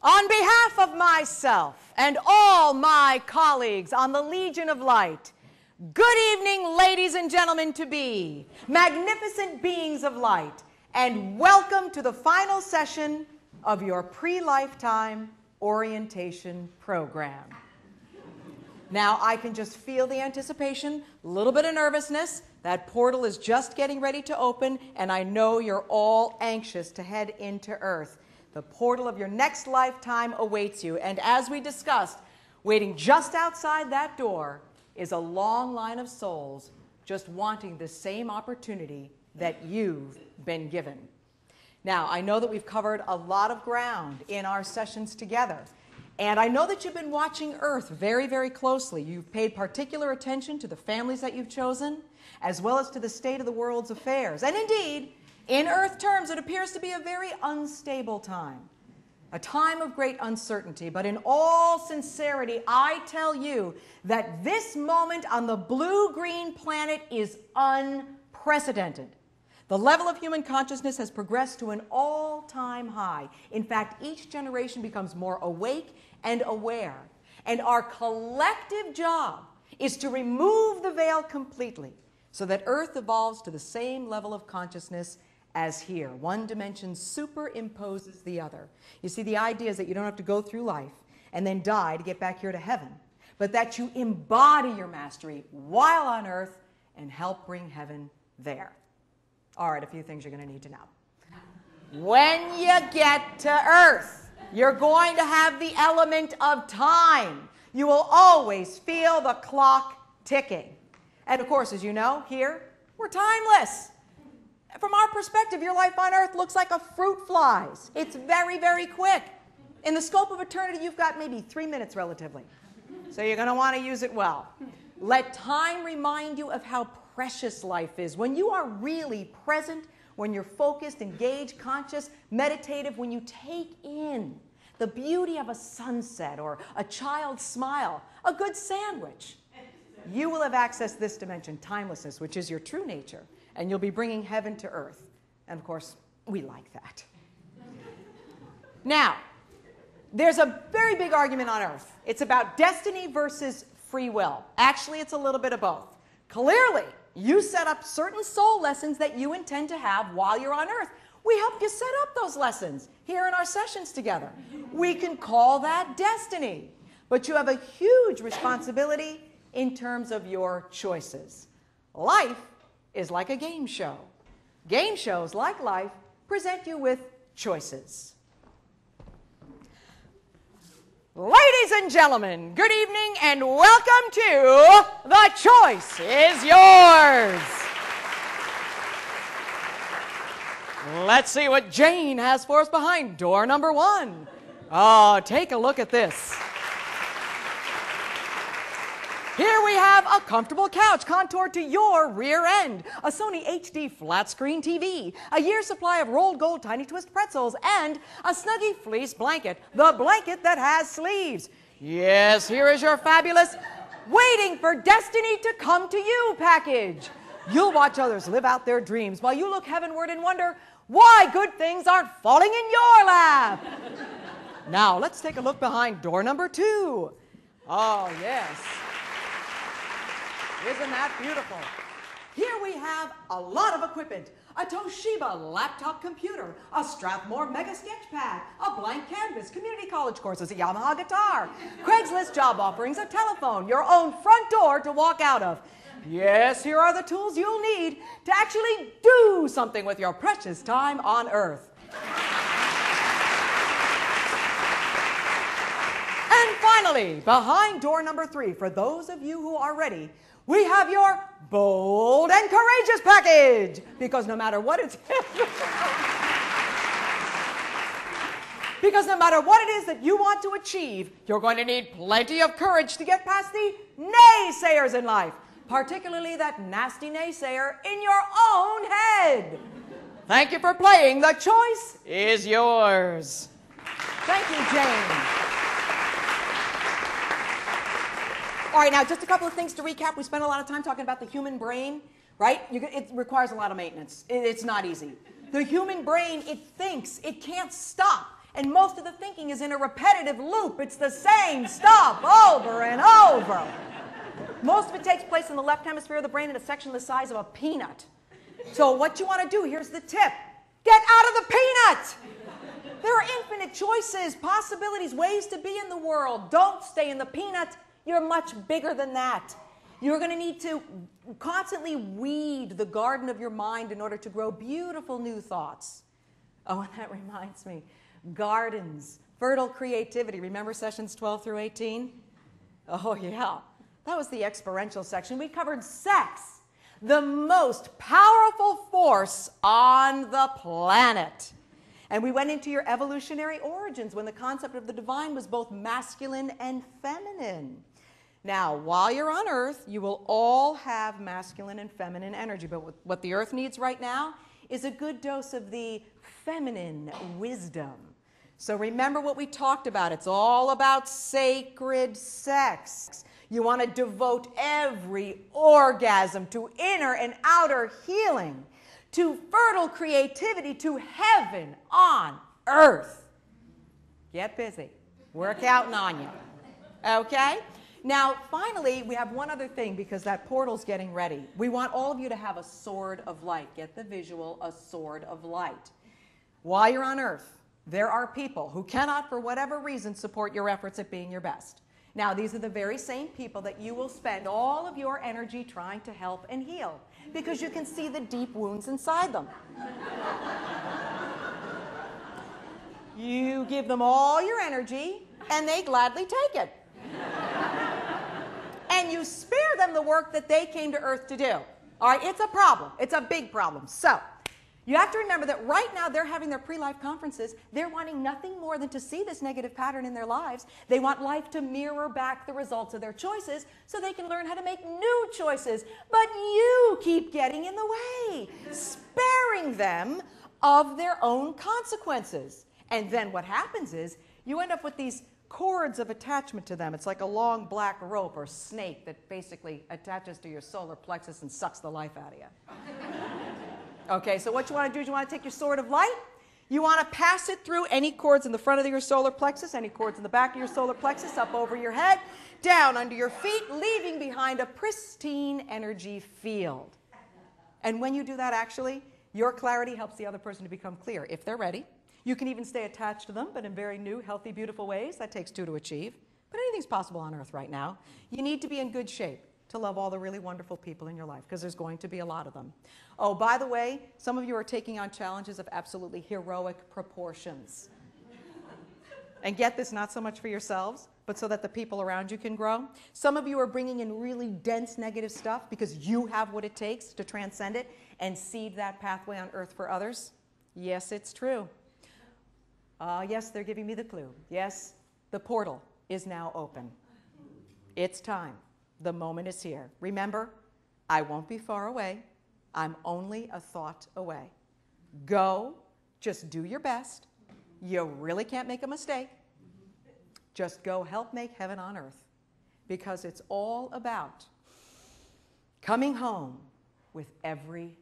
On behalf of myself and all my colleagues on the Legion of Light, good evening, ladies and gentlemen to be, magnificent beings of light, and welcome to the final session of your pre-lifetime orientation program. Now, I can just feel the anticipation, a little bit of nervousness. That portal is just getting ready to open, and I know you're all anxious to head into Earth. The portal of your next lifetime awaits you, and as we discussed, waiting just outside that door is a long line of souls just wanting the same opportunity that you've been given. Now, I know that we've covered a lot of ground in our sessions together, and I know that you've been watching Earth very, very closely. You've paid particular attention to the families that you've chosen, as well as to the state of the world's affairs. And indeed, in Earth terms, it appears to be a very unstable time, a time of great uncertainty. But in all sincerity, I tell you that this moment on the blue-green planet is unprecedented. The level of human consciousness has progressed to an all-time high. In fact, each generation becomes more awake and aware. And our collective job is to remove the veil completely so that Earth evolves to the same level of consciousness as here. One dimension superimposes the other. You see, the idea is that you don't have to go through life and then die to get back here to heaven, but that you embody your mastery while on Earth and help bring heaven there. All right, a few things you're going to need to know. When you get to Earth, you're going to have the element of time. You will always feel the clock ticking. And of course, as you know, here, we're timeless. From our perspective, your life on Earth looks like a fruit flies. It's very, very quick. In the scope of eternity, you've got maybe 3 minutes relatively. So you're going to want to use it well. Let time remind you of how precious life is. When you are really present, when you're focused, engaged, conscious, meditative, when you take in the beauty of a sunset or a child's smile, a good sandwich, you will have accessed this dimension, timelessness, which is your true nature. And you'll be bringing heaven to Earth. And of course, we like that. Now, there's a very big argument on Earth. It's about destiny versus free will. Actually, it's a little bit of both. Clearly, you set up certain soul lessons that you intend to have while you're on Earth. We help you set up those lessons here in our sessions together. We can call that destiny. But you have a huge responsibility in terms of your choices. Life is like a game show. Game shows, like life, present you with choices. Ladies and gentlemen, good evening and welcome to The Choice is Yours. Let's see what Jane has for us behind door number 1. Oh, take a look at this. Here we have a comfortable couch contoured to your rear end, a Sony HD flat screen TV, a year's supply of rolled gold Tiny Twist pretzels, and a Snuggie fleece blanket, the blanket that has sleeves. Yes, here is your fabulous Waiting for Destiny to Come to You package. You'll watch others live out their dreams while you look heavenward and wonder why good things aren't falling in your lap. Now, let's take a look behind door number 2. Oh, yes. Isn't that beautiful? Here we have a lot of equipment. A Toshiba laptop computer, a Strathmore Mega Sketch Pad, a blank canvas, community college courses, a Yamaha guitar, Craigslist job offerings, a telephone, your own front door to walk out of. Yes, here are the tools you'll need to actually do something with your precious time on Earth. And finally, behind door number 3, for those of you who are ready, we have your bold and courageous package. Because no matter what it is that you want to achieve, you're going to need plenty of courage to get past the naysayers in life, particularly that nasty naysayer in your own head. Thank you for playing. The choice is yours. Thank you, Jane. All right, now just a couple of things to recap. We spent a lot of time talking about the human brain, right? It requires a lot of maintenance. It's not easy. The human brain, it thinks. It can't stop. And most of the thinking is in a repetitive loop. It's the same stuff over and over. Most of it takes place in the left hemisphere of the brain in a section the size of a peanut. So what you want to do, here's the tip. Get out of the peanut! There are infinite choices, possibilities, ways to be in the world. Don't stay in the peanut. You're much bigger than that. You're going to need to constantly weed the garden of your mind in order to grow beautiful new thoughts. Oh, and that reminds me, gardens, fertile creativity. Remember sessions 12 through 18? Oh, yeah. That was the experiential section. We covered sex, the most powerful force on the planet. And we went into your evolutionary origins when the concept of the divine was both masculine and feminine. Now, while you're on Earth, you will all have masculine and feminine energy. But what the Earth needs right now is a good dose of the feminine wisdom. So remember what we talked about. It's all about sacred sex. You want to devote every orgasm to inner and outer healing, to fertile creativity, to heaven on earth. Get busy. We're counting on you. Okay? Now, finally, we have one other thing because that portal's getting ready. We want all of you to have a sword of light. Get the visual, a sword of light. While you're on earth, there are people who cannot, for whatever reason, support your efforts at being your best. Now, these are the very same people that you will spend all of your energy trying to help and heal because you can see the deep wounds inside them. You give them all your energy, and they gladly take it. And you spare them the work that they came to Earth to do. All right, it's a problem. It's a big problem. So, you have to remember that right now they're having their pre-life conferences. They're wanting nothing more than to see this negative pattern in their lives. They want life to mirror back the results of their choices so they can learn how to make new choices. But you keep getting in the way, sparing them of their own consequences. And then what happens is you end up with these cords of attachment to them. It's like a long black rope or snake that basically attaches to your solar plexus and sucks the life out of you. Okay, so what you want to do is you want to take your sword of light. You want to pass it through any cords in the front of your solar plexus, any cords in the back of your solar plexus, up over your head, down under your feet, leaving behind a pristine energy field. And when you do that, actually, your clarity helps the other person to become clear, if they're ready. You can even stay attached to them, but in very new, healthy, beautiful ways. That takes two to achieve. But anything's possible on Earth right now. You need to be in good shape to love all the really wonderful people in your life, because there's going to be a lot of them. Oh, by the way, some of you are taking on challenges of absolutely heroic proportions. And get this, not so much for yourselves, but so that the people around you can grow. Some of you are bringing in really dense negative stuff because you have what it takes to transcend it and seed that pathway on Earth for others. Yes, it's true. Yes, they're giving me the clue. Yes, the portal is now open. It's time. The moment is here. Remember, I won't be far away. I'm only a thought away. Go, just do your best. You really can't make a mistake. Just go help make heaven on earth, because it's all about coming home with every